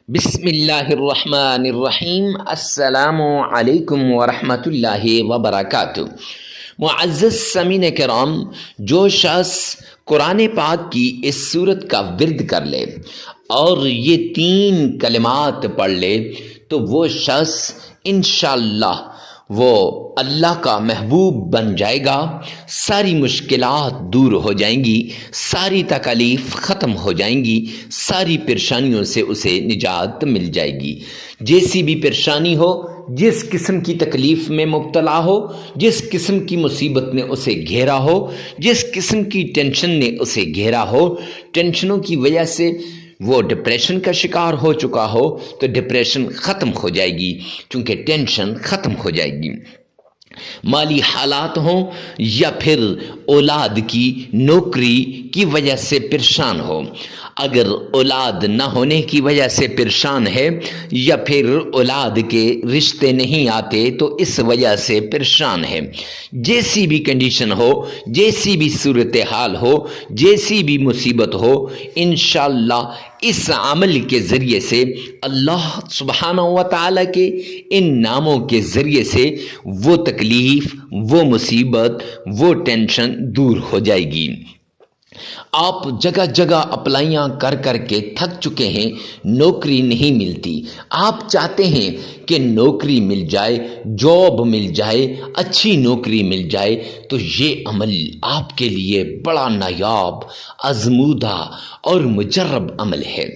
بسم اللہ الرحمن الرحیم۔ السلام علیکم ورحمۃ اللہ وبرکاتہ۔ معزز سامعین کرام، جو شخص قرآن پاک کی اس سورت کا ورد کر لے اور یہ 3 کلمات پڑھ لے تو وہ شخص انشاءاللہ وہ اللہ کا محبوب بن جائے گا، ساری مشکلات دور ہو جائیں گی، ساری تکالیف ختم ہو جائیں گی، ساری پریشانیوں سے اسے نجات مل جائے گی۔ جیسی بھی پریشانی ہو، جس قسم کی تکلیف میں مبتلا ہو، جس قسم کی مصیبت نے اسے گھیرا ہو، جس قسم کی ٹینشن نے اسے گھیرا ہو، ٹینشنوں کی وجہ سے وہ ڈپریشن کا شکار ہو چکا ہو تو ڈپریشن ختم ہو جائے گی، چونکہ ٹینشن ختم ہو جائے گی۔ مالی حالات ہوں یا پھر اولاد کی نوکری کی وجہ سے پریشان ہو، اگر اولاد نہ ہونے کی وجہ سے پریشان ہے یا پھر اولاد کے رشتے نہیں آتے تو اس وجہ سے پریشان ہے، جیسی بھی کنڈیشن ہو، جیسی بھی صورتحال ہو، جیسی بھی مصیبت ہو، انشاءاللہ اس عمل کے ذریعے سے اللہ سبحانہ و تعالیٰ کے ان ناموں کے ذریعے سے وہ تکلیف، وہ مصیبت، وہ ٹینشن دور ہو جائے گی۔ آپ جگہ جگہ اپلائیاں کر کر کے تھک چکے ہیں، نوکری نہیں ملتی، آپ چاہتے ہیں کہ نوکری مل جائے، جاب مل جائے، اچھی نوکری مل جائے، تو یہ عمل آپ کے لیے بڑا نایاب، آزمودہ اور مجرب عمل ہے۔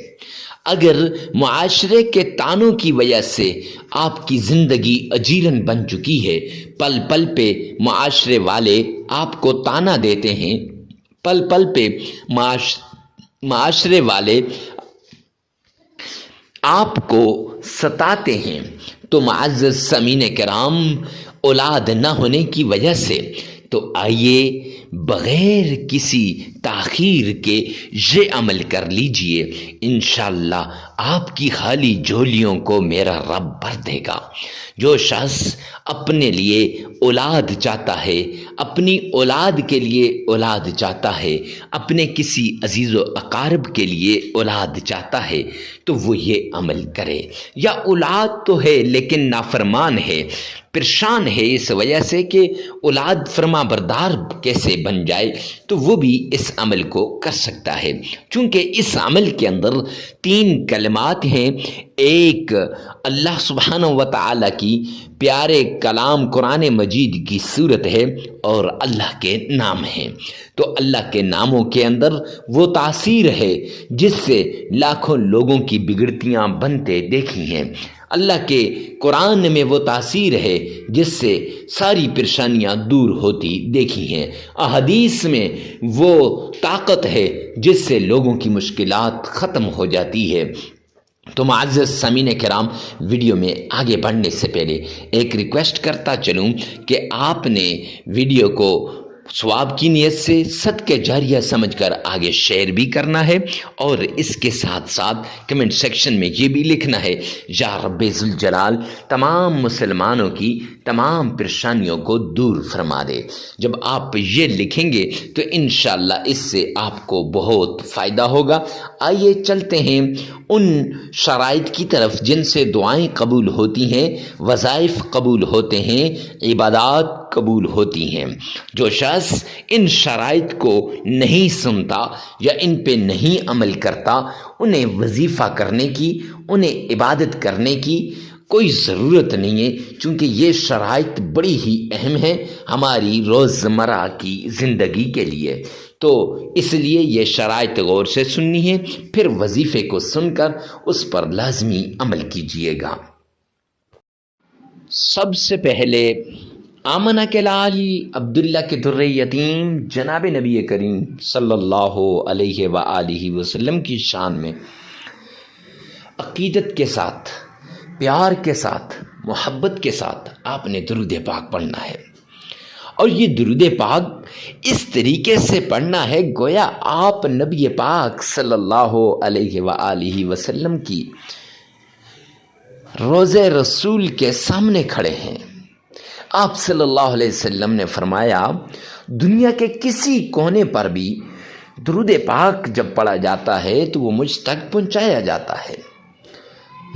اگر معاشرے کے تانوں کی وجہ سے آپ کی زندگی اجیرن بن چکی ہے، پل پل پہ معاشرے والے آپ کو تانا دیتے ہیں، پل پل پہ معاشرے والے آپ کو ستاتے ہیں، تو معزز سامعین کرام، اولاد نہ ہونے کی وجہ سے تو آئیے بغیر کسی تاخیر کے یہ عمل کر لیجئے، انشاءاللہ آپ کی خالی جھولیوں کو میرا رب بھر دے گا۔ جو شخص اپنے لیے اولاد چاہتا ہے، اپنی اولاد کے لیے اولاد چاہتا ہے، اپنے کسی عزیز و اقارب کے لیے اولاد چاہتا ہے تو وہ یہ عمل کرے۔ یا اولاد تو ہے لیکن نافرمان ہے، پریشان ہے اس وجہ سے کہ اولاد فرما بردار کیسے بن جائے، تو وہ بھی اس عمل کو کر سکتا ہے، چونکہ اس عمل کے اندر 3 کلمات ہیں۔ ایک اللہ سبحانہ و تعالیٰ کی پیارے کلام قرآن مجید کی صورت ہے اور اللہ کے نام ہیں، تو اللہ کے ناموں کے اندر وہ تاثیر ہے جس سے لاکھوں لوگوں کی بگڑتیاں بنتے دیکھی ہیں، اللہ کے قرآن میں وہ تاثیر ہے جس سے ساری پریشانیاں دور ہوتی دیکھی ہیں، احادیث میں وہ طاقت ہے جس سے لوگوں کی مشکلات ختم ہو جاتی ہے۔ تو معزز سامعین کرام، ویڈیو میں آگے بڑھنے سے پہلے ایک ریکویسٹ کرتا چلوں کہ آپ نے ویڈیو کو ثواب کی نیت سے صدقہ جاریہ سمجھ کر آگے شیئر بھی کرنا ہے، اور اس کے ساتھ ساتھ کمنٹ سیکشن میں یہ بھی لکھنا ہے، یا رب ذوالجلال تمام مسلمانوں کی تمام پریشانیوں کو دور فرما دے۔ جب آپ یہ لکھیں گے تو انشاءاللہ اس سے آپ کو بہت فائدہ ہوگا۔ آئیے چلتے ہیں ان شرائط کی طرف جن سے دعائیں قبول ہوتی ہیں، وظائف قبول ہوتے ہیں، عبادات قبول ہوتی ہیں۔ جو شخص ان شرائط کو نہیں سنتا یا ان پہ نہیں عمل کرتا، انہیں وظیفہ کرنے کی، انہیں عبادت کرنے کی کوئی ضرورت نہیں ہے، چونکہ یہ شرائط بڑی ہی اہم ہیں ہماری روزمرہ کی زندگی کے لیے، تو اس لیے یہ شرائط غور سے سننی ہے، پھر وظیفے کو سن کر اس پر لازمی عمل کیجیے گا۔ سب سے پہلے آمنہ کے لال عبداللہ کے در یتیم جناب نبی کریم صلی اللہ علیہ وآلہ وسلم کی شان میں عقیدت کے ساتھ، پیار کے ساتھ، محبت کے ساتھ آپ نے درود پاک پڑھنا ہے، اور یہ درود پاک اس طریقے سے پڑھنا ہے گویا آپ نبی پاک صلی اللہ علیہ وآلہ وسلم کی روضہ رسول کے سامنے کھڑے ہیں۔ آپ صلی اللہ علیہ وسلم نے فرمایا، دنیا کے کسی کونے پر بھی درود پاک جب پڑھا جاتا ہے تو وہ مجھ تک پہنچایا جاتا ہے۔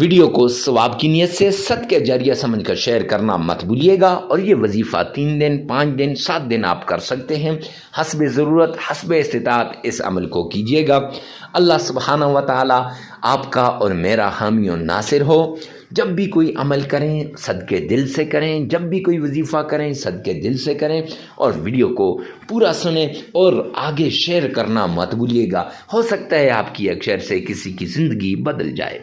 ویڈیو کو ثواب کی نیت سے صدقہ جاریہ سمجھ کر شیئر کرنا مت بھولیے گا، اور یہ وظیفہ 3 دن 5 دن 7 دن آپ کر سکتے ہیں، حسب ضرورت حسب استطاعت اس عمل کو کیجیے گا۔ اللہ سبحانہ و تعالی آپ کا اور میرا حامی و ناصر ہو۔ جب بھی کوئی عمل کریں صدقے دل سے کریں، جب بھی کوئی وظیفہ کریں صدقے دل سے کریں، اور ویڈیو کو پورا سنیں اور آگے شیئر کرنا مت بھولیے گا۔ ہو سکتا ہے آپ کی ایک شیئر سے کسی کی زندگی بدل جائے۔